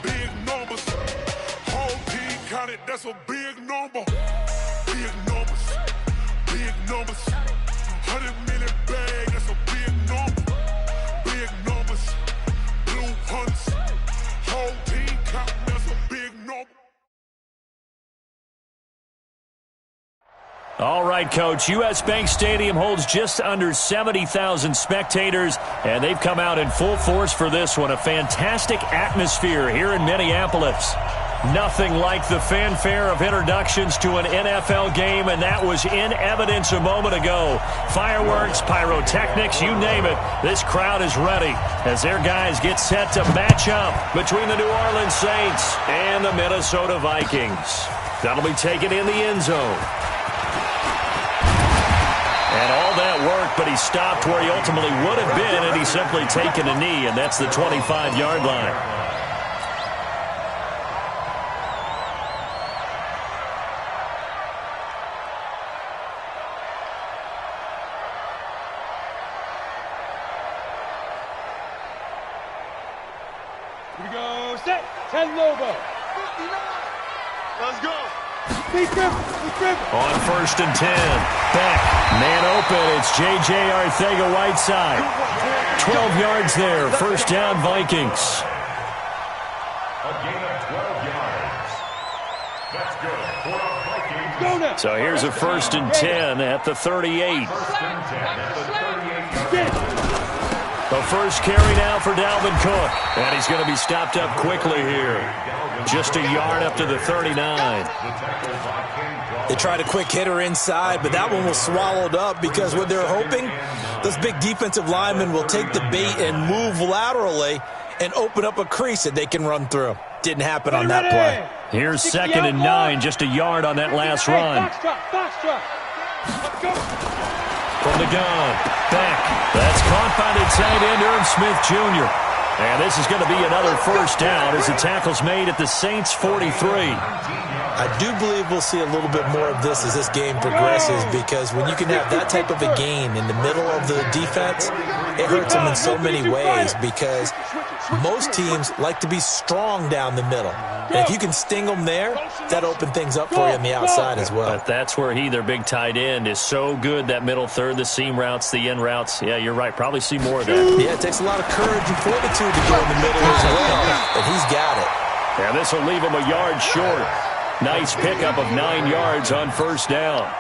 big numbers. Whole team counted, that's a big number. Big numbers, big numbers. 100 million bag, that's a big number. Big numbers, blue hunts. Whole team counting, that's a big number. All right, Coach. U.S. Bank Stadium holds just under 70,000 spectators, and they've come out in full force for this one. A fantastic atmosphere here in Minneapolis. Nothing like the fanfare of introductions to an NFL game, and that was in evidence a moment ago. Fireworks, pyrotechnics, you name it. This crowd is ready as their guys get set to match up between the New Orleans Saints and the Minnesota Vikings. That'll be taken in the end zone. And all that work, but he stopped where he ultimately would have been, and he's simply taken a knee, and that's the 25-yard line. Here we go, set, 10 Lobo. 59. Let's go. On 1st and 10. Back. Man open. It's J.J. Arcega-Whiteside. 12 yards there. First down, Vikings. A gain of 12 yards. That's good. For our Vikings. So here's a 1st and 10 at the 38. The first carry now for Dalvin Cook. And he's going to be stopped up quickly here. Just a yard up to the 39. They tried a quick hitter inside, but that one was swallowed up because what they're hoping, those big defensive linemen will take the bait and move laterally and open up a crease that they can run through. Didn't happen on that play. Here's 2nd and 9, just a yard on that last run. From the gun, back. That's caught by the tight end, Irv Smith Jr. And this is going to be another first down as the tackle's made at the Saints' 43. I do believe we'll see a little bit more of this as this game progresses, because when you can have that type of a gain in the middle of the defense, it hurts them in so many ways, because most teams like to be strong down the middle. And if you can sting them there, that opens things up for you on the outside as well. But that's where their big tight end, is so good, that middle third, the seam routes, the end routes. Yeah, you're right. Probably see more of that. Yeah, it takes a lot of courage and fortitude to go in the middle as well, and he's got it. And this will leave him a yard short. Nice pickup of 9 yards on first down.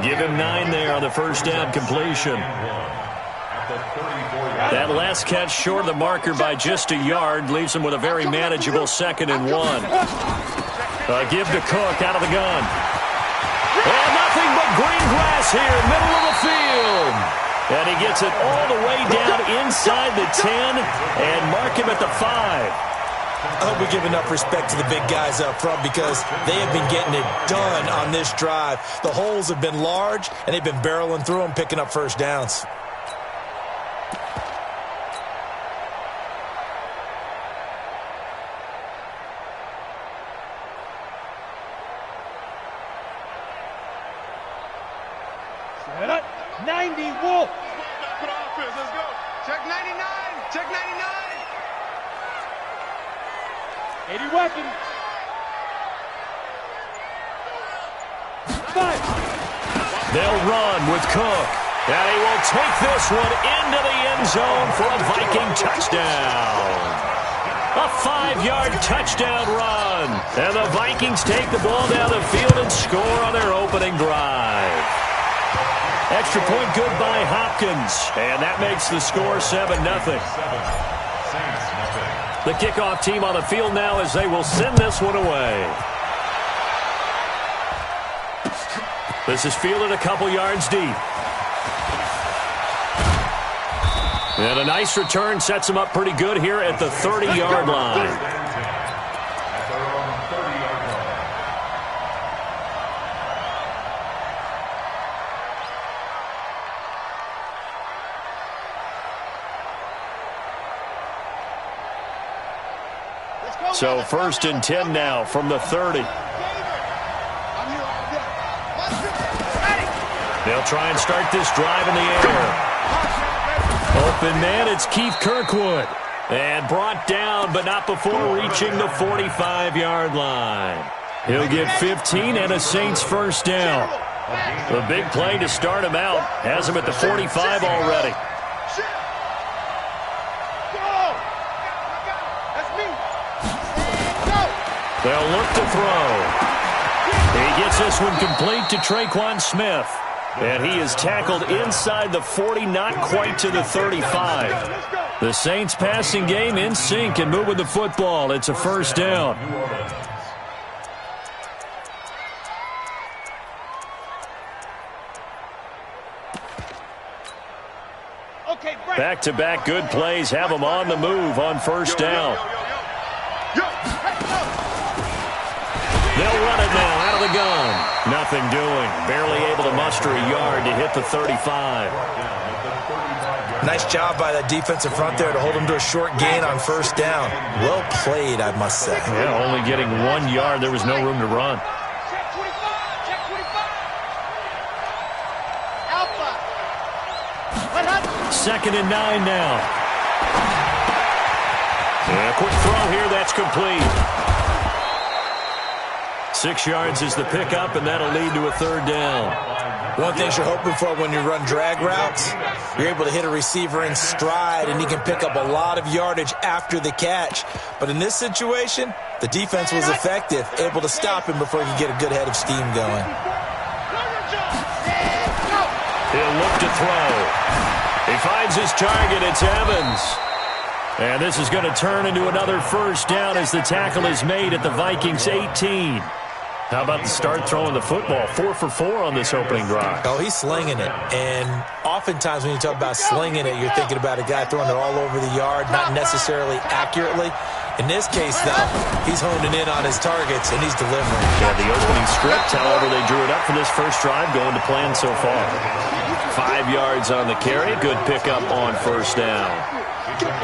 Give him 9 there on the first down completion. That last catch short of the marker by just a yard leaves him with a very manageable 2nd and 1. Give to Cook out of the gun. And nothing but green grass here, middle of the field. And he gets it all the way down inside the 10 and mark him at the 5. I hope we give enough respect to the big guys up front, because they have been getting it done on this drive. The holes have been large, and they've been barreling through them, picking up first downs. Set up, 90 Wolf. Let's go. Check 99. Check 99. 80 weapon. 5. They'll run with Cook. And he will take this one into the end zone for a Viking touchdown. A 5-yard touchdown run. And the Vikings take the ball down the field and score on their opening drive. Extra point good by Hopkins. And that makes the score 7-0. The kickoff team on the field now as they will send this one away. This is fielded a couple yards deep. And a nice return sets him up pretty good here at the 30-yard line. So 1st and 10 now from the 30. They'll try and start this drive in the air. Open man, it's Keith Kirkwood. And brought down, but not before reaching the 45-yard line. He'll get 15 and a Saints first down. The big play to start him out has him at the 45 already. They'll look to throw. He gets this one complete to Traquan Smith. And he is tackled inside the 40, not quite to the 35. The Saints passing game in sync and moving the football. It's a first down. Back-to-back good plays have them on the move on first down. They'll run it now out of the gun. Nothing doing. Barely able to muster a yard to hit the 35. Nice job by that defensive front there to hold him to a short gain on first down. Well played, I must say. Yeah, only getting 1 yard. There was no room to run. Second and 9 now. And a quick throw here. That's complete. 6 yards is the pickup, and that'll lead to a third down. One thing you're hoping for when you run drag routes, you're able to hit a receiver in stride, and he can pick up a lot of yardage after the catch. But in this situation, the defense was effective, able to stop him before he could get a good head of steam going. He'll look to throw. He finds his target. It's Evans. And this is going to turn into another first down as the tackle is made at the Vikings 18. How about the start throwing the football? 4 for 4 on this opening drive. Oh, he's slinging it. And oftentimes when you talk about slinging it, you're thinking about a guy throwing it all over the yard, not necessarily accurately. In this case, though, he's honing in on his targets, and he's delivering. Yeah, the opening script, however, they drew it up for this first drive, going to plan so far. 5 yards on the carry. Good pickup on first down.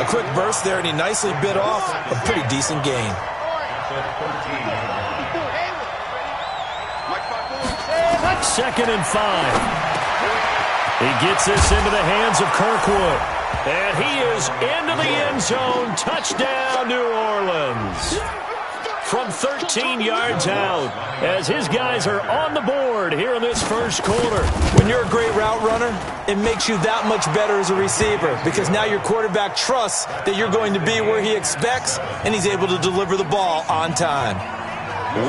A quick burst there, and he nicely bit off a pretty decent gain. Second and 5. He gets this into the hands of Kirkwood. And he is into the end zone. Touchdown, New Orleans. From 13 yards out, as his guys are on the board here in this first quarter. When you're a great route runner, it makes you that much better as a receiver, because now your quarterback trusts that you're going to be where he expects, and he's able to deliver the ball on time.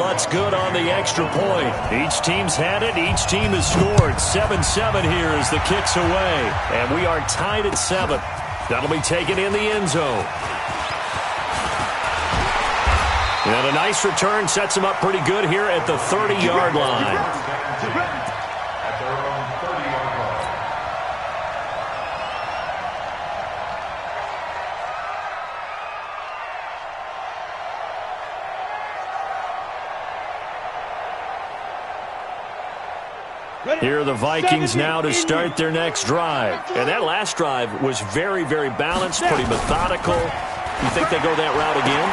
What's good on the extra point? Each team's had it. Each team has scored. 7-7 here as the kick's away. And we are tied at 7. That'll be taken in the end zone. And a nice return sets him up pretty good here at the 30-yard line. Here are the Vikings now to start their next drive. And that last drive was very, very balanced, pretty methodical. You think they go that route again?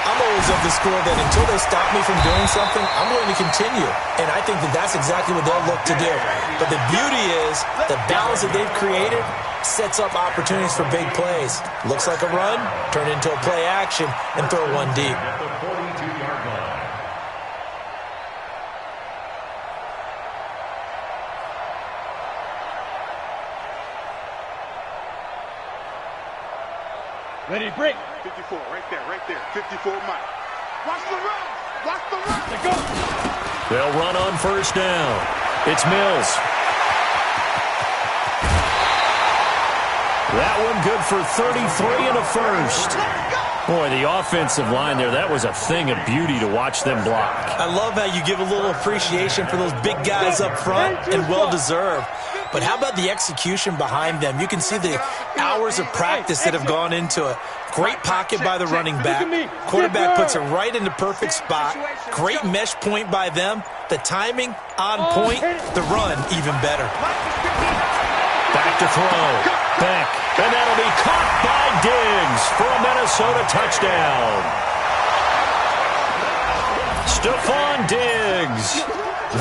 I'm always of the score that until they stop me from doing something, I'm going to continue. And I think that that's exactly what they'll look to do. But the beauty is the balance that they've created sets up opportunities for big plays. Looks like a run, turn into a play action, and throw one deep. Ready, break. 54, right there. 54 Mike. Watch the run. They go. They'll run on first down. It's Mills. That one good for 33 and a first. Boy, the offensive line there, that was a thing of beauty to watch them block. I love how you give a little appreciation for those big guys up front, and well-deserved. But how about the execution behind them? You can see the hours of practice that have gone into it. Great pocket by the running back. Quarterback puts it right in the perfect spot. Great mesh point by them. The timing on point. The run even better. Back to throw. Back. And that'll be caught by Diggs for a Minnesota touchdown. Stephon Diggs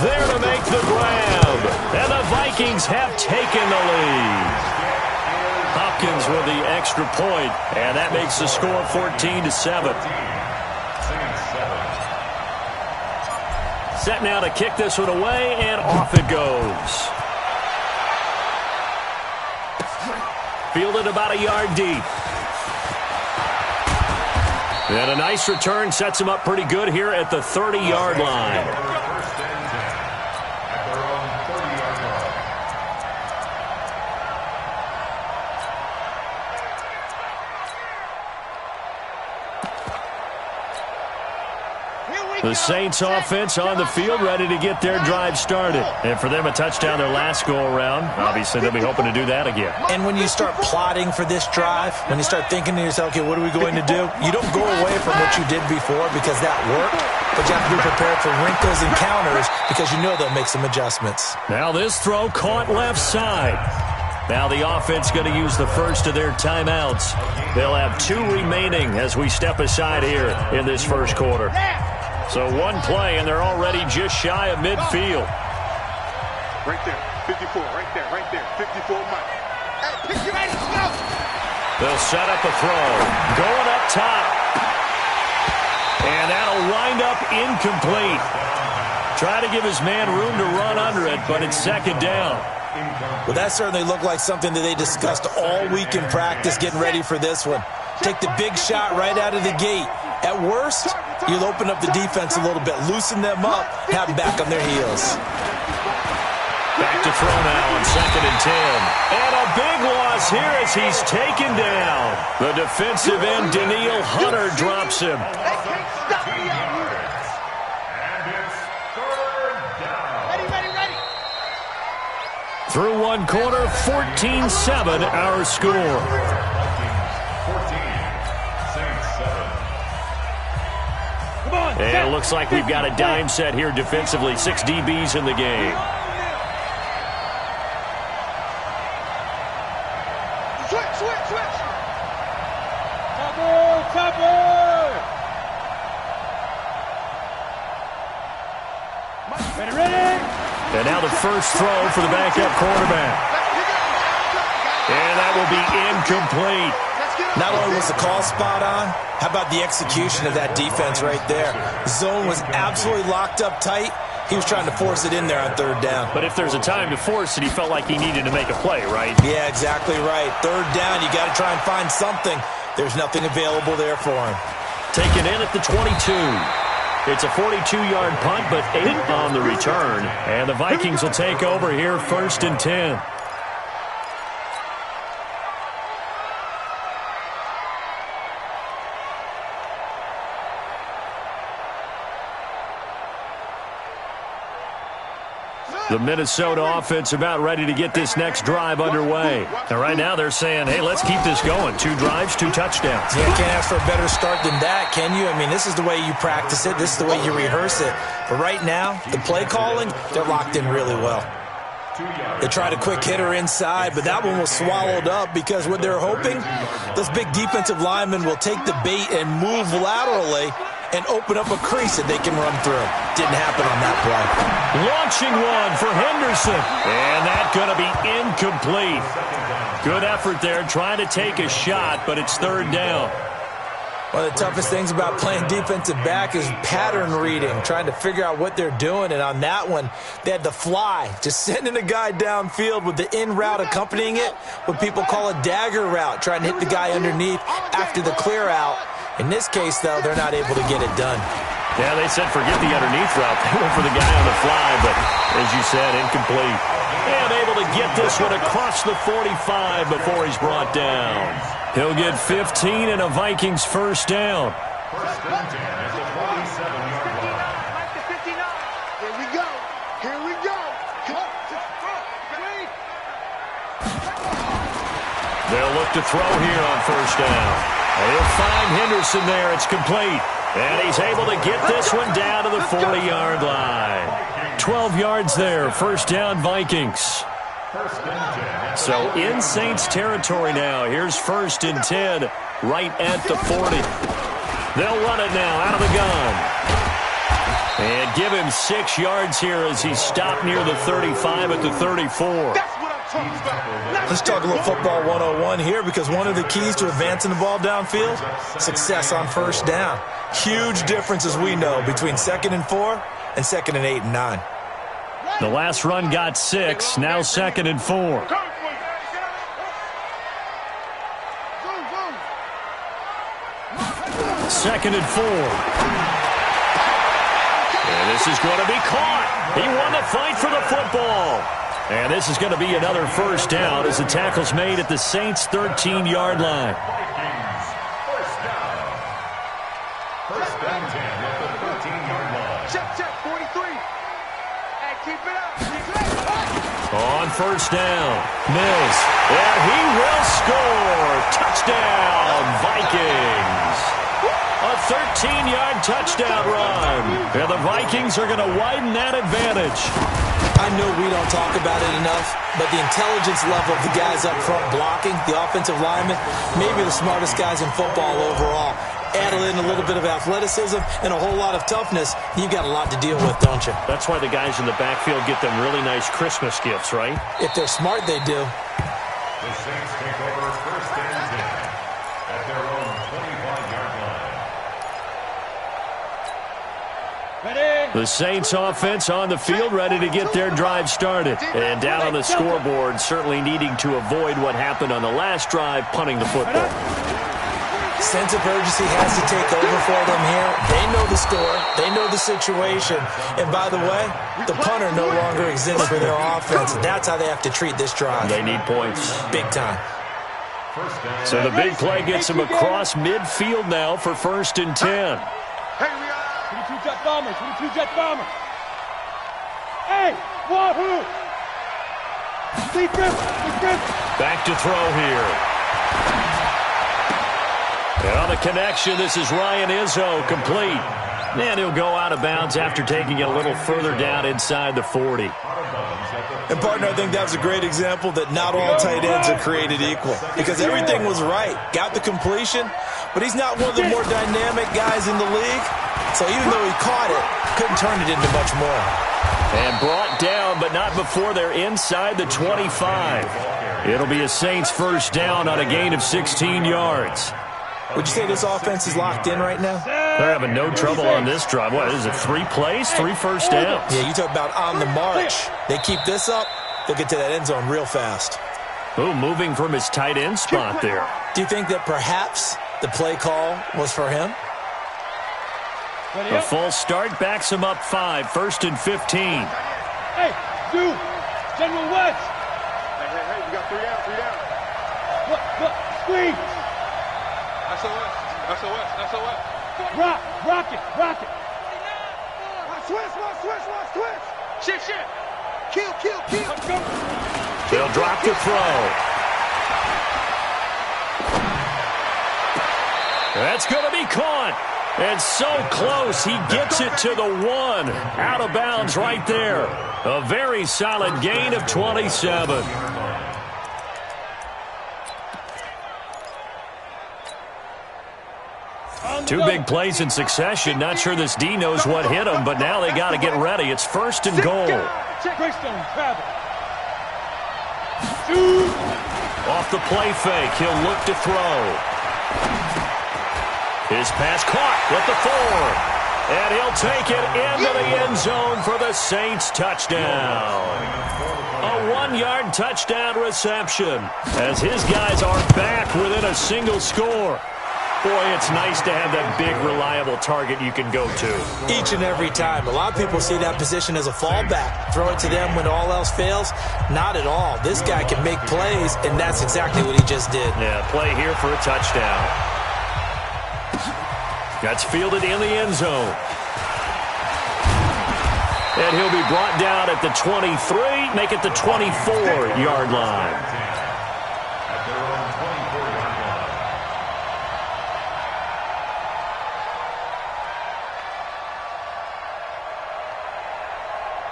there to make the grab. And the Vikings have taken the lead. Hopkins with the extra point, and that makes the score 14-7. Set now to kick this one away, and off it goes. Fielded about a yard deep. And a nice return sets him up pretty good here at the 30-yard line. The Saints offense on the field, ready to get their drive started. And for them, a touchdown their last go-around. Obviously, they'll be hoping to do that again. And when you start plotting for this drive, when you start thinking to yourself, okay, what are we going to do? You don't go away from what you did before because that worked, but you have to be prepared for wrinkles and counters because you know they'll make some adjustments. Now this throw caught left side. Now the offense going to use the first of their timeouts. They'll have 2 remaining as we step aside here in this first quarter. So one play, and they're already just shy of midfield. Right there, 54, right there, 54 Mike. Hey, pick your man, go! They'll set up a throw. Going up top. And that'll wind up incomplete. Try to give his man room to run under it, but it's second down. Well, that certainly looked like something that they discussed all week in practice getting ready for this one. Take the big shot right out of the gate. At worst, you'll open up the defense a little bit, loosen them up, have them back on their heels. Back to throw now on 2nd and 10. And a big loss here as he's taken down. The defensive end, Daniil Hunter, drops him. Through one quarter, 14-7 our score. And it looks like we've got a dime set here defensively. 6 DBs in the game. Switch. Cover. Ready. And now the first throw for the backup quarterback. And that will be incomplete. Not only was the call spot on, how about the execution of that defense right there? Zone was absolutely locked up tight. He was trying to force it in there on 3rd down. But if there's a time to force it, he felt like he needed to make a play, right? Yeah, exactly right. 3rd down, you got to try and find something. There's nothing available there for him. Taken in at the 22. It's a 42-yard punt, but 8 on the return. And the Vikings will take over here 1st and 10. The Minnesota offense about ready to get this next drive underway. And right now they're saying, hey, let's keep this going. 2 drives, 2 touchdowns. Yeah, can't ask for a better start than that, can you? I mean, this is the way you practice it. This is the way you rehearse it. But right now, the play calling, they're locked in really well. They tried a quick hitter inside, but that one was swallowed up because what they're hoping, those big defensive linemen will take the bait and move laterally and open up a crease that they can run through. Didn't happen on that play. Launching one for Henderson. And that's going to be incomplete. Good effort there trying to take a shot, but it's 3rd down. One of the toughest things about playing defensive back is pattern reading, trying to figure out what they're doing. And on that one, they had to fly, just sending a guy downfield with the in route accompanying it, what people call a dagger route, trying to hit the guy underneath after the clear out. In this case, though, they're not able to get it done. Yeah, they said forget the underneath route. They went for the guy on the fly, but as you said, incomplete. And able to get this one across the 45 before he's brought down. He'll get 15 and a Vikings 1st down. First and 10 at the 47-yard line. Here we go. They'll look to throw here on 1st down. And he'll find Henderson there. It's complete. And he's able to get this one down to the 40-yard line. 12 yards there. 1st down, Vikings. So in Saints territory now. Here's 1st and 10 right at the 40. They'll run it now out of the gun. And give him 6 yards here as he's stopped near the 35 at the 34. Let's talk a little football 101 here, because one of the keys to advancing the ball downfield, success on first down. Huge difference, as we know, between 2nd and 4 and 2nd and 8 and 9. The last run got 6, now 2nd and 4. 2nd and 4. And this is going to be caught. He won the fight for the football. And this is going to be another first down as the tackle's made at the Saints' 13-yard line. First down 10 at the 13-yard line. Check, 43. And keep it up. On first down, Mills. And he will score. Touchdown, Vikings. A 13-yard touchdown run. And the Vikings are going to widen that advantage. I know we don't talk about it enough, but the intelligence level of the guys up front blocking, the offensive linemen, maybe the smartest guys in football overall. Add in a little bit of athleticism and a whole lot of toughness, you've got a lot to deal with, don't you? That's why the guys in the backfield get them really nice Christmas gifts, right? If they're smart, they do. The Saints take over first and 10 at their own 25-yard line. The Saints offense on the field, ready to get their drive started. And down on the scoreboard, certainly needing to avoid what happened on the last drive, punting the football. Sense of urgency has to take over for them here. They know the score. They know the situation. And by the way, the punter no longer exists for their offense. That's how they have to treat this drive. They need points. Big time. So the big play gets them across midfield now for 1st and 10. 22 jet bombers, 22 jet bombers. Hey, wahoo! Back to throw here. And on the connection, this is Ryan Izzo, complete. And he'll go out of bounds after taking it a little further down inside the 40. And, partner, I think that was a great example that not all tight ends are created equal, because everything was right. Got the completion, but he's not one of the more dynamic guys in the league. So even though he caught it, couldn't turn it into much more. And brought down, but not before they're inside the 25. It'll be a Saints first down on a gain of 16 yards. Would you say this offense is locked in right now? They're having no trouble on this drive. What is it, 3 plays, 3 first downs? Yeah, you talk about on the march. They keep this up, they'll get to that end zone real fast. Ooh, moving from his tight end spot there. Do you think that perhaps the play call was for him? A false start backs him up 5, 1st and 15. Hey, dude, General West. Hey, we got 3 down, 3 down. Look, squeeze. SOS. Rock it. Switch. Shit. Kill. Go. They'll drop the throw. That's going to be caught. And so close, he gets it to the 1. Out of bounds right there. A very solid gain of 27. Two big plays in succession. Not sure this D knows what hit him, but now they got to get ready. It's 1st and goal. Greystone, travel. Off the play fake, he'll look to throw. His pass caught with the 4. And he'll take it into the end zone for the Saints touchdown. A 1-yard touchdown reception as his guys are back within a single score. Boy, it's nice to have that big, reliable target you can go to. Each and every time. A lot of people see that position as a fallback. Throw it to them when all else fails. Not at all. This guy can make plays, and that's exactly what he just did. Yeah, play here for a touchdown. That's fielded in the end zone. And he'll be brought down at the 23, make it the 24-yard line.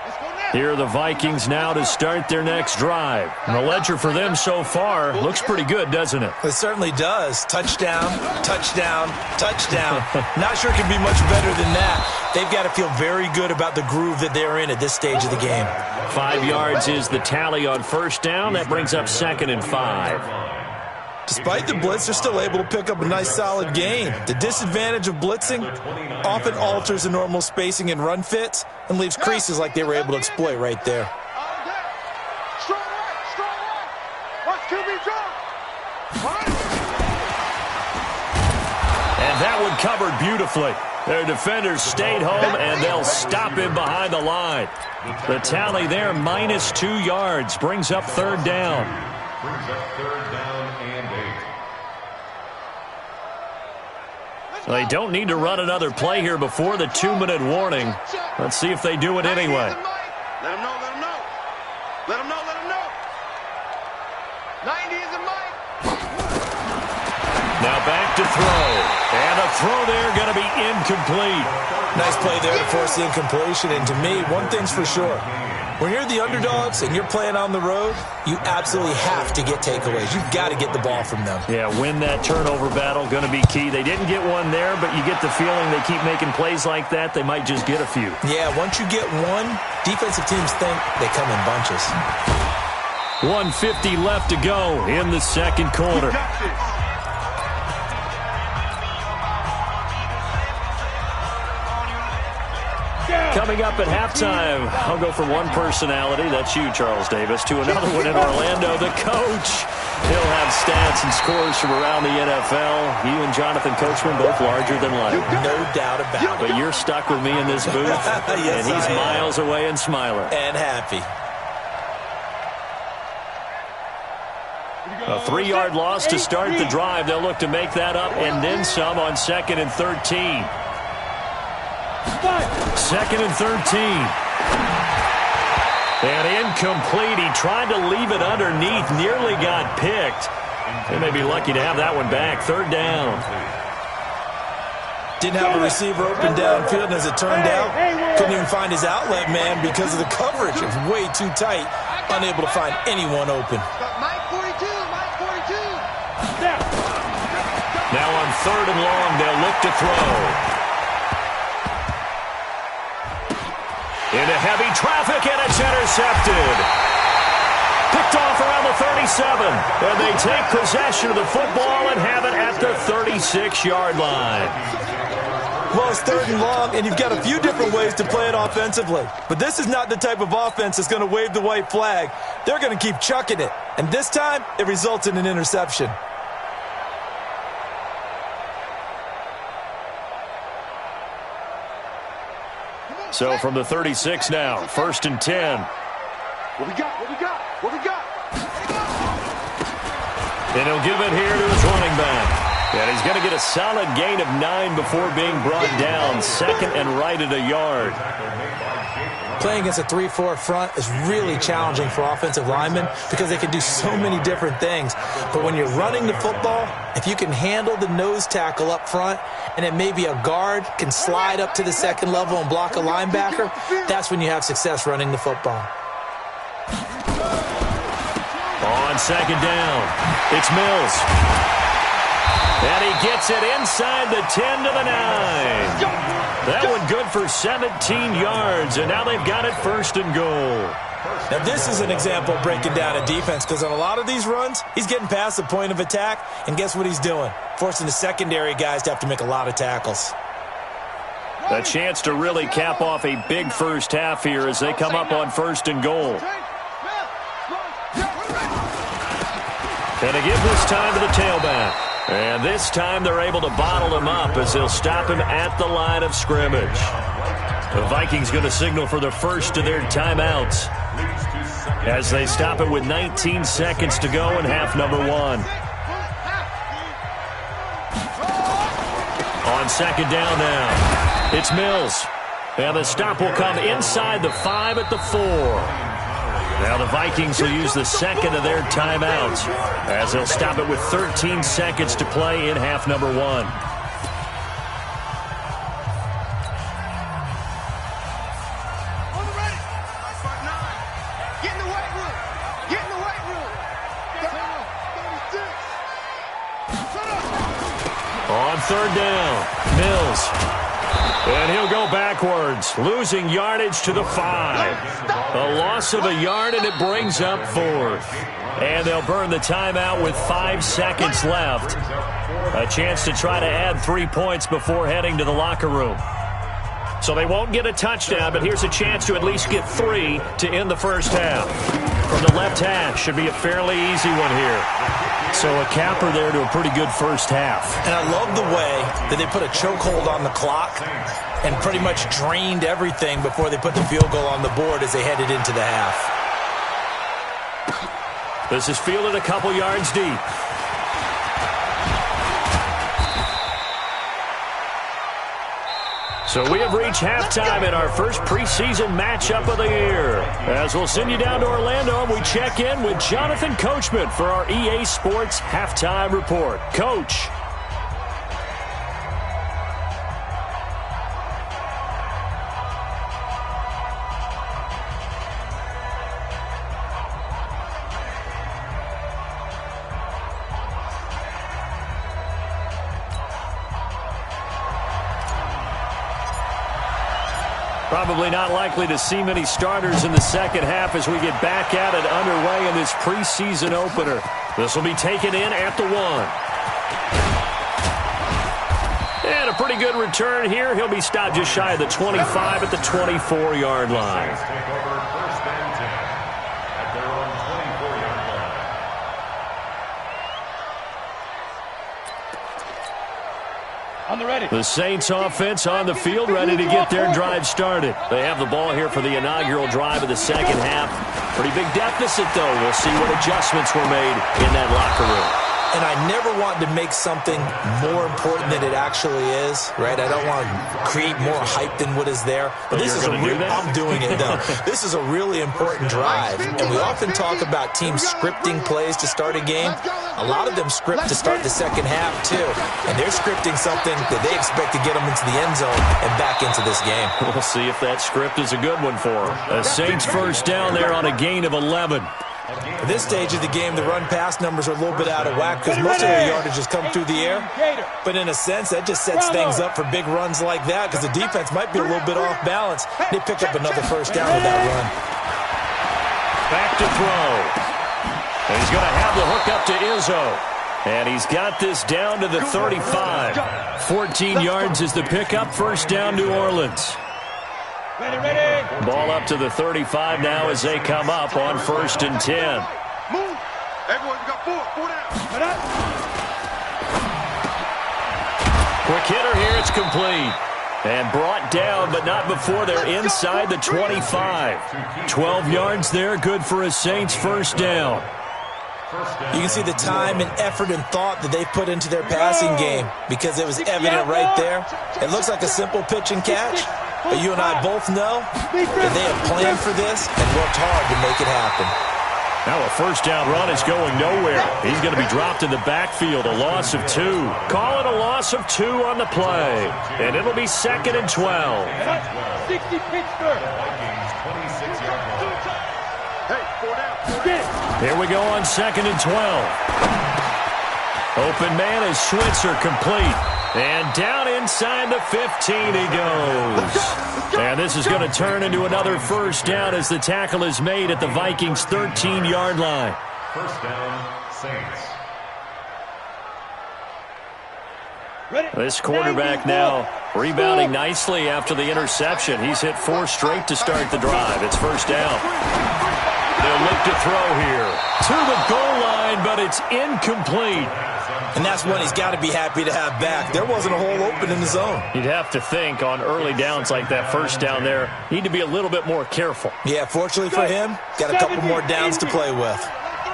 Let's go now. Here are the Vikings now to start their next drive. And the ledger for them so far looks pretty good, doesn't it? It certainly does. Touchdown, touchdown, touchdown. Not sure it can be much better than that. They've got to feel very good about the groove that they're in at this stage of the game. 5 yards is the tally on first down. That brings up 2nd and 5. Despite the blitz, they're still able to pick up a nice solid gain. The disadvantage of blitzing often alters the normal spacing and run fits and leaves creases like they were able to exploit right there. Strong right. Watch QB drop. And that one covered beautifully. Their defenders stayed home, and they'll stop him behind the line. The tally there, -2 yards, brings up 3rd down. Brings up 3rd down and 8. They don't need to run another play here before the 2-minute warning. Let's see if they do it anyway. Let him know. 90 is a mic. Now back to throw. And a throw there going to be incomplete. Nice play there to force the incompletion. And to me, one thing's for sure. When you're the underdogs and you're playing on the road, you absolutely have to get takeaways. You've got to get the ball from them. Yeah, win that turnover battle, going to be key. They didn't get one there, but you get the feeling they keep making plays like that, they might just get a few. Yeah, once you get one, defensive teams think they come in bunches. 1:50 left to go in the second quarter. Coming up at halftime, I'll go from one personality, that's you, Charles Davis, to another one in Orlando, the coach. He'll have stats and scores from around the NFL. You and Jonathan Coachman, both larger than life. No doubt about it. But you're stuck with me in this booth, Yes, and he's miles away and smiling. And happy. A 3-yard loss to start the drive. They'll look to make that up and then some on 2nd and 13. 2nd and 13. And incomplete. He tried to leave it underneath. Nearly got picked. They may be lucky to have that one back. 3rd down. Didn't have a receiver open downfield, and as it turned out, couldn't even find his outlet man because of the coverage. It was way too tight. Unable to find anyone open. Mike 42. Now on 3rd and long, they'll look to throw. Into heavy traffic, and it's intercepted. Picked off around the 37. And they take possession of the football and have it at the 36-yard line. Well, it's 3rd and long, and you've got a few different ways to play it offensively. But this is not the type of offense that's going to wave the white flag. They're going to keep chucking it. And this time, it results in an interception. So from the 36 now, 1st and 10. What we got? And he'll give it here to his running back. And he's going to get a solid gain of 9 before being brought down. 2nd and right at a yard. Playing against a 3-4 front is really challenging for offensive linemen because they can do so many different things. But when you're running the football, if you can handle the nose tackle up front, and then maybe a guard can slide up to the 2nd level and block a linebacker, that's when you have success running the football. On 2nd down, it's Mills. And he gets it inside the 10 to the 9. That one good for 17 yards, and now they've got it 1st and goal. Now, this is an example of breaking down a defense because on a lot of these runs, he's getting past the point of attack, and guess what he's doing? Forcing the secondary guys to have to make a lot of tackles. A chance to really cap off a big first half here as they come up on 1st and goal. And they give this time to the tailback. And this time they're able to bottle him up as they'll stop him at the line of scrimmage. The Vikings going to signal for the first of their timeouts as they stop it with 19 seconds to go in half number 1. On 2nd down now, it's Mills. And the stop will come inside the 5 at the 4. Now the Vikings will use the 2nd of their timeouts as they'll stop it with 13 seconds to play in half number 1. third down. Mills. And he'll go backwards, losing yardage to the 5. A loss of a yard, and it brings up fourth. And they'll burn the timeout with 5 seconds left. A chance to try to add 3 points before heading to the locker room. So they won't get a touchdown, but here's a chance to at least get 3 to end the first half. From the left hash, should be a fairly easy one here. So a capper there to a pretty good first half. And I love the way that they put a chokehold on the clock and pretty much drained everything before they put the field goal on the board as they headed into the half. This is fielded a couple yards deep. So we have reached halftime in our first preseason matchup of the year. As we'll send you down to Orlando, we check in with Jonathan Coachman for our EA Sports Halftime Report. Coach. Probably not likely to see many starters in the second half as we get back at it underway in this preseason opener. This will be taken in at the 1. And a pretty good return here. He'll be stopped just shy of the 25 at the 24-yard line. The Saints offense on the field, ready to get their drive started. They have the ball here for the inaugural drive of the second half. Pretty big deficit, though. We'll see what adjustments were made in that locker room. And I never want to make something more important than it actually is, right? I don't want to create more hype than what is there. But this is I'm doing it, though. This is a really important drive. And we often talk about teams scripting plays to start a game. A lot of them script to start the second half, too. And they're scripting something that they expect to get them into the end zone and back into this game. We'll see if that script is a good one for them. A Saints first down there on a gain of 11. At this stage of the game, the run-pass numbers are a little bit out of whack because most of their yardage has come through the air. But in a sense, that just sets things up for big runs like that because the defense might be a little bit off balance. They pick up another first down with that run. Back to throw. And he's going to have the hook up to Izzo. And he's got this down to the 35. 14 yards is the pickup. First down, New Orleans. Ball up to the 35 now as they come up on 1st and 10. Move. Everyone, you got 4 down. Quick hitter here, it's complete. And brought down, but not before they're inside the 25. 12 yards there, good for a Saints first down. You can see the time and effort and thought that they put into their passing game because it was evident right there. It looks like a simple pitch and catch, but you and I both know that they have planned for this and worked hard to make it happen. Now a first down run is going nowhere. He's going to be dropped in the backfield, a loss of 2. Call it a loss of 2 on the play, and it'll be 2nd and 12. 60 Pittsburgh. Hey, 4 down. Here we go on 2nd and 12. Open man is Schwitzer complete. And down inside the 15 he goes. And this is going to turn into another first down as the tackle is made at the Vikings' 13-yard line. First down, Saints. This quarterback now rebounding nicely after the interception. He's hit 4 straight to start the drive. It's first down. They'll look to throw here. To the goal line, but it's incomplete. And that's one he's got to be happy to have back. There wasn't a hole open in the zone. You'd have to think on early downs like that first down there, need to be a little bit more careful. Yeah, fortunately for him, got a couple more downs to play with.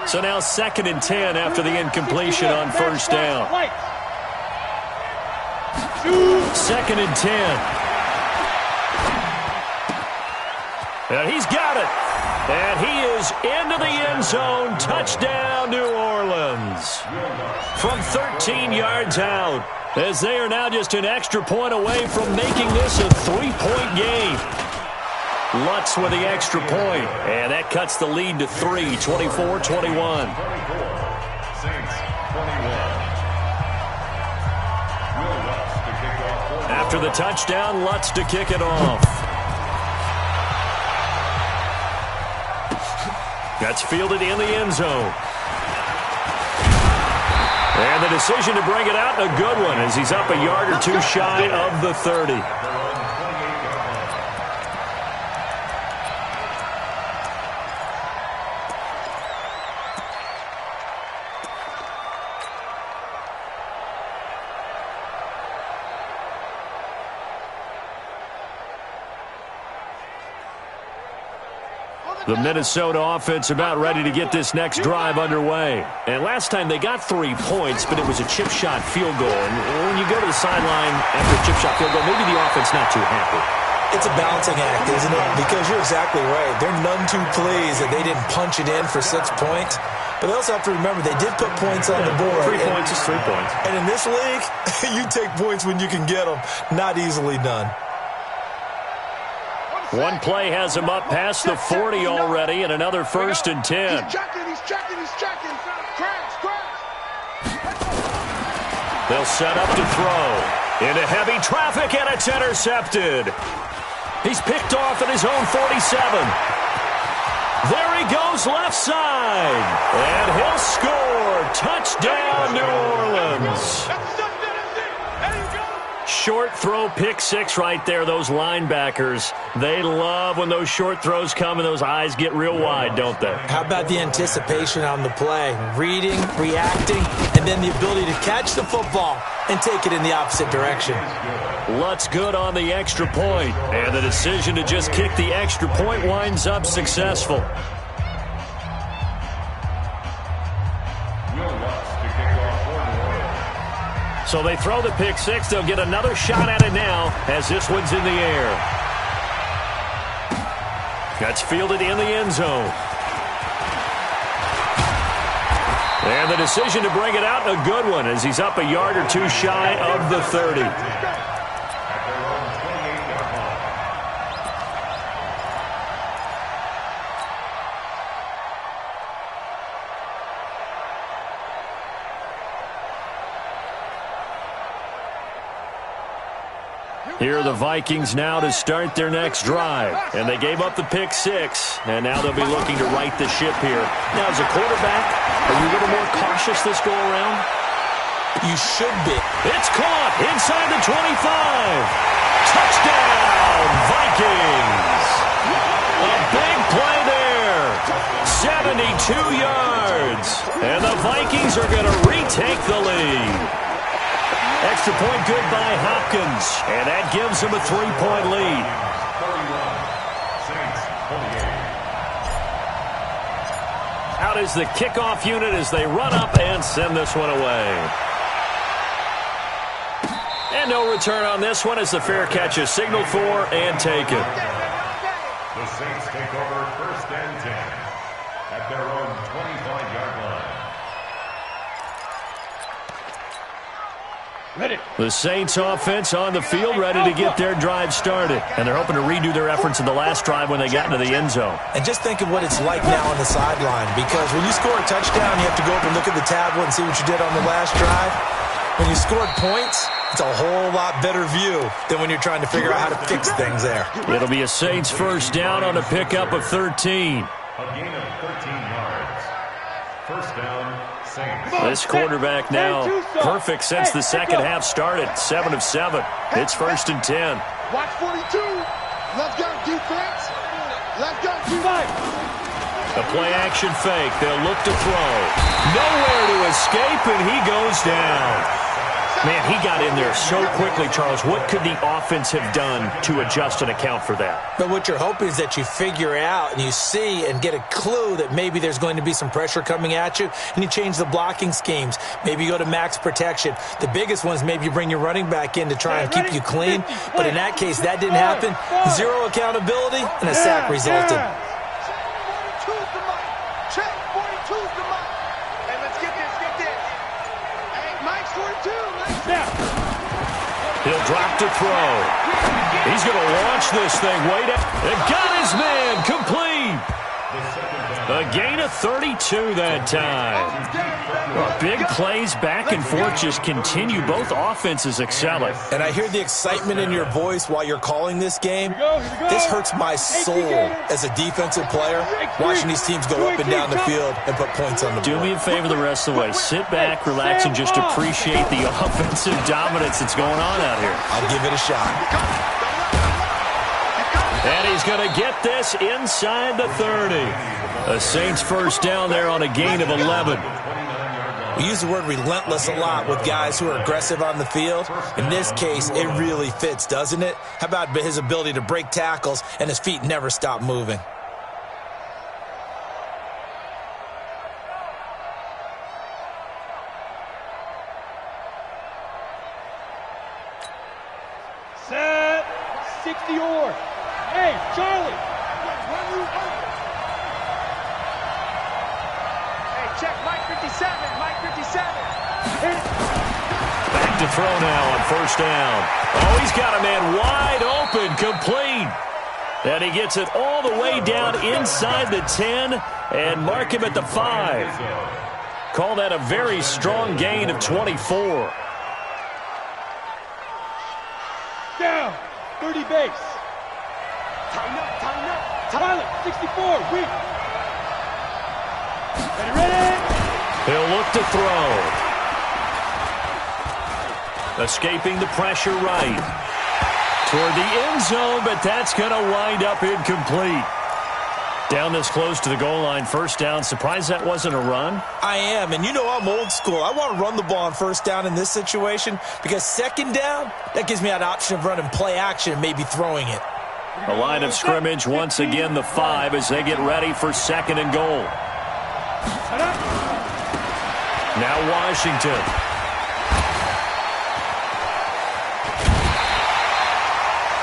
So now 2nd and 10 after the incompletion on first down. 2nd and 10. And he's got it. And he is into the end zone. Touchdown, New Orleans. From 13 yards out, as they are now just an extra point away from making this a 3-point game. Lutz with the extra point, and that cuts the lead to 3, 24-21. Saints 21. After the touchdown, Lutz to kick it off. That's fielded in the end zone. And the decision to bring it out, a good one, as he's up a yard or two shy of the 30. The Minnesota offense about ready to get this next drive underway. And last time they got 3 points, but it was a chip shot field goal. And when you go to the sideline after a chip shot field goal, maybe the offense not too happy. It's a balancing act, isn't it? Because you're exactly right. They're none too pleased that they didn't punch it in for 6 points. But they also have to remember they did put points on the board. 3 points is 3 points. And in this league, you take points when you can get them. Not easily done. One play has him up past the 40 already, and another 1st and 10. He's checking. Crash. They'll set up to throw. Into heavy traffic, and it's intercepted. He's picked off at his own 47. There he goes, left side. And he'll score. Touchdown, New Orleans. Short throw, pick 6 right there. Those linebackers, they love when those short throws come and those eyes get real wide, don't they? How about the anticipation on the play? Reading, reacting, and then the ability to catch the football and take it in the opposite direction. Lutz good on the extra point, and the decision to just kick the extra point winds up successful. So they throw the pick 6. They'll get another shot at it now as this one's in the air. That's fielded in the end zone. And the decision to bring it out, a good one, as he's up a yard or two shy of the 30. Here are the Vikings now to start their next drive. And they gave up the pick 6, and now they'll be looking to right the ship here. Now, as a quarterback, are you a little more cautious this go around? You should be. It's caught inside the 25. Touchdown, Vikings. A big play there. 72 yards. And the Vikings are going to retake the lead. Extra point good by Hopkins, and that gives them a 3-point lead. Out is the kickoff unit as they run up and send this one away. And no return on this one as the fair catch is signaled for and taken. The Saints take over 1st and 10 at their own 25-yard line. The Saints offense on the field ready to get their drive started. And they're hoping to redo their efforts in the last drive when they got into the end zone. And just think of what it's like now on the sideline, because when you score a touchdown, you have to go up and look at the tablet and see what you did on the last drive. When you scored points, it's a whole lot better view than when you're trying to figure out how to fix things there. It'll be a Saints 1st down on a pickup of 13. A gain of 13 yards. 1st down, Saints. This quarterback now perfect since the second half started. 7 of 7. It's 1st and 10. Watch 42. Let's go, defense. Let's go, defense. A play-action fake. They'll look to throw. Nowhere to escape, and he goes down. Man, he got in there so quickly, Charles. What could the offense have done to adjust and account for that? But what you're hoping is that you figure out and you see and get a clue that maybe there's going to be some pressure coming at you, and you change the blocking schemes. Maybe you go to max protection. The biggest one is maybe you bring your running back in to try and keep you clean. But in that case, that didn't happen. 0 accountability, and a sack resulted. Check, 42's the mark. Hey, let's get this. Hey, Mike's 42. He'll drop to throw. He's going to launch this thing. Wait, and got his man complete. The 2nd down. A gain of 32 that time. Well, big plays back and forth just continue. Both offenses excelling. And I hear the excitement in your voice while you're calling this game. This hurts my soul as a defensive player, watching these teams go up and down the field and put points on the board. Do me a favor the rest of the way. Sit back, relax, and just appreciate the offensive dominance that's going on out here. I'll give it a shot. And he's going to get this inside the 30. A Saints first down there on a gain of 11. We use the word relentless a lot with guys who are aggressive on the field. In this case, it really fits, doesn't it? How about his ability to break tackles and his feet never stop moving? Set. 60 or. Hey, Charlie. Check Mike 57, Mike 57. Back to throw now on first down. Oh, he's got a man wide open, complete. And he gets it all the way down inside the 10 and mark him at the 5. Call that a very strong gain of 24. Down. 30 base. Time up, time up. Tyler, 64, weak. Ready? He'll look to throw. Escaping the pressure right. Toward the end zone, but that's going to wind up incomplete. Down this close to the goal line, first down. Surprised that wasn't a run? I am, and you know I'm old school. I want to run the ball on first down in this situation because second down, that gives me that option of running play action and maybe throwing it. A line of scrimmage, once again the 5 as they get ready for second and goal. Now Washington.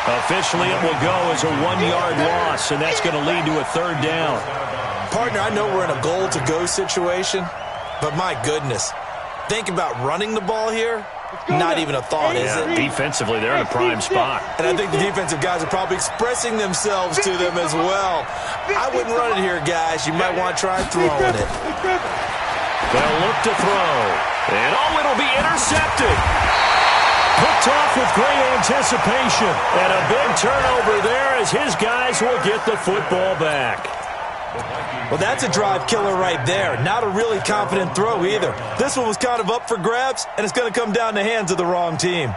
Officially, it will go as a 1-yard loss, and that's going to lead to a third down. Partner, I know we're in a goal-to-go situation, but my goodness, think about running the ball here. Not even a thought, is it? Defensively, they're in a prime spot. And I think the defensive guys are probably expressing themselves to them as well. I wouldn't run it here, guys. You might want to try throwing it. They'll look to throw. And, oh, it'll be intercepted. Picked off with great anticipation. And a big turnover there as his guys will get the football back. Well, that's a drive killer right there. Not a really confident throw either. This one was kind of up for grabs, and it's going to come down the hands of the wrong team.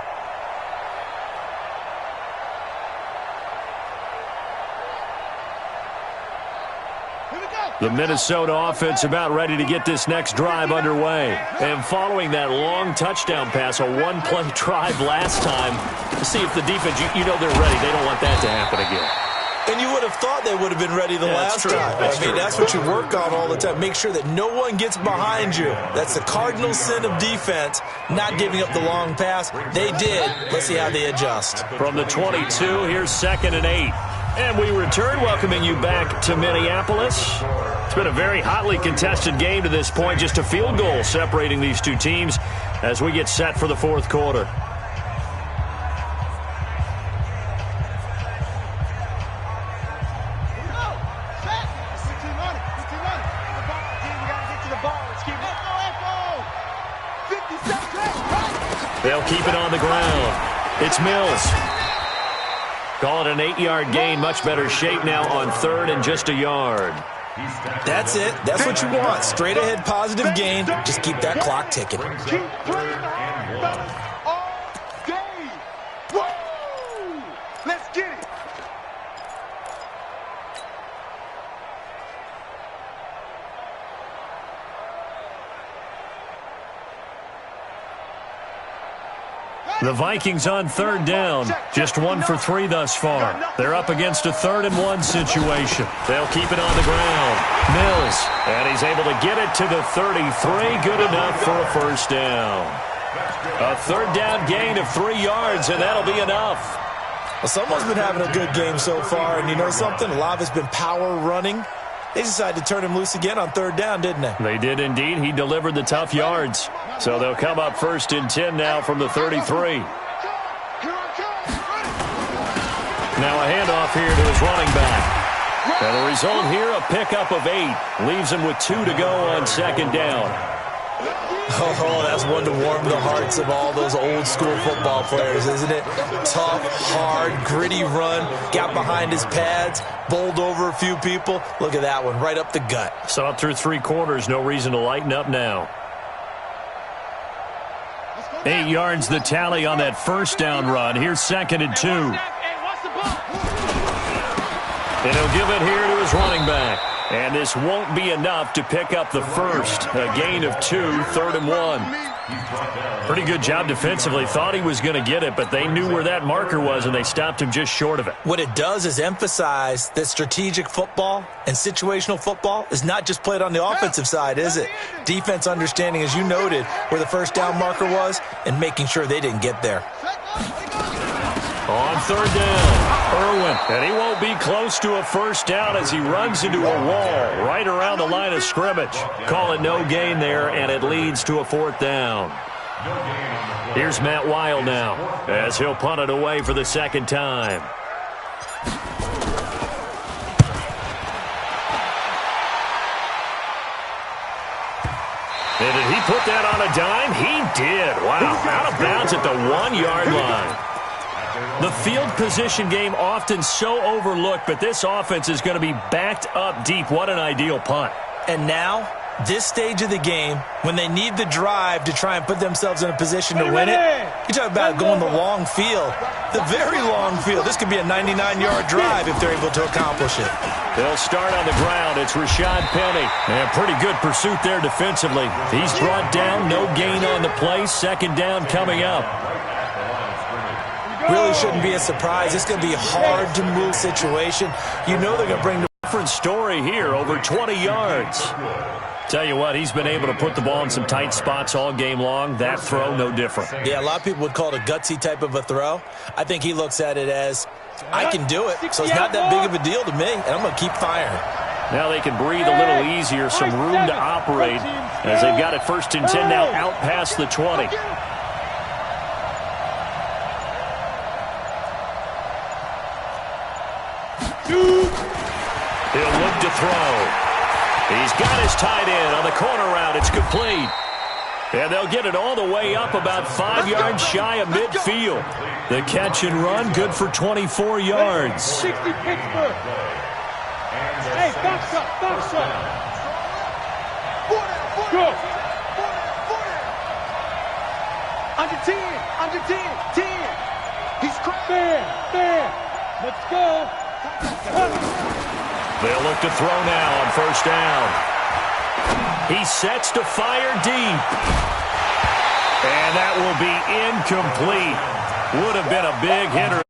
The Minnesota offense about ready to get this next drive underway. And following that long touchdown pass, a one-play drive last time, to see if the defense, you know they're ready. They don't want that to happen again. And you would have thought they would have been ready the last time. I mean, that's what you work on all the time. Make sure that no one gets behind you. That's the cardinal sin of defense, not giving up the long pass. They did. Let's see how they adjust. From the 22, here's 2nd and 8. And we return, welcoming you back to Minneapolis. It's been a very hotly contested game to this point. Just a field goal separating these two teams as we get set for the fourth quarter. They'll keep it on the ground. It's Mills. Call it an 8-yard gain. Much better shape now on 3rd and just a yard. That's it. That's what you want. Straight ahead positive gain. Just keep that clock ticking. Keep playing all day. Woo! Let's get it. The Vikings on 3rd down. Just 1 for 3 thus far. They're up against a 3rd and 1 situation. They'll keep it on the ground. Mills. And he's able to get it to the 33. Good enough for a first down. A 3rd down gain of 3 yards, and that'll be enough. Well, someone's been having a good game so far, and you know something? A lot of it's been power running. They decided to turn him loose again on 3rd down, didn't they? They did indeed. He delivered the tough yards. So they'll come up 1st and 10 now from the 33. Now a handoff here to his running back. And the result here, a pickup of 8. Leaves him with 2 to go on second down. Oh, that's one to warm the hearts of all those old school football players, isn't it? Tough, hard, gritty run. Got behind his pads, bowled over a few people. Look at that one, right up the gut. Saw it through 3 quarters. No reason to lighten up now. 8 yards the tally on that first down run. Here's 2nd and 2. And he'll give it here to his running back. And this won't be enough to pick up the first. A gain of 2, 3rd and 1. Pretty good job defensively. Thought he was going to get it, but they knew where that marker was, and they stopped him just short of it. What it does is emphasize that strategic football and situational football is not just played on the offensive side, is it? Defense understanding, as you noted, where the first down marker was and making sure they didn't get there. On 3rd down, Irwin, and he won't be close to a first down as he runs into a wall right around the line of scrimmage. Call it no gain there, and it leads to a 4th down. Here's Matt Weil now as he'll punt it away for the 2nd time. And did he put that on a dime? He did. Wow, out of bounds at the 1-yard line. The field position game often so overlooked, but this offense is going to be backed up deep. What an ideal punt. And now, this stage of the game, when they need the drive to try and put themselves in a position to win it, you talk about going the long field, the very long field. This could be a 99-yard drive if they're able to accomplish it. They'll start on the ground. It's Rashad Penny. And pretty good pursuit there defensively. He's brought down, no gain on the play. 2nd down coming up. Really shouldn't be a surprise. It's going to be a hard-to-move situation. You know they're going to bring the different story here, over 20 yards. Tell you what, he's been able to put the ball in some tight spots all game long. That throw, no different. Yeah, a lot of people would call it a gutsy type of a throw. I think he looks at it as, I can do it, so it's not that big of a deal to me, and I'm going to keep firing. Now they can breathe a little easier, some room to operate as they've got it 1st and 10 now out past the 20. He'll look to throw. He's got his tight end on the corner route. It's complete. And they'll get it all the way up about 5 yards shy of midfield. The catch and run, good for 24 yards. 60 Pittsburgh. Hey, box up, box up. Go. Under 10, under 10, 10. He's cracked. Fair. Let's go. They'll look to throw now on 1st down. He sets to fire deep. And that will be incomplete. Would have been a big hitter.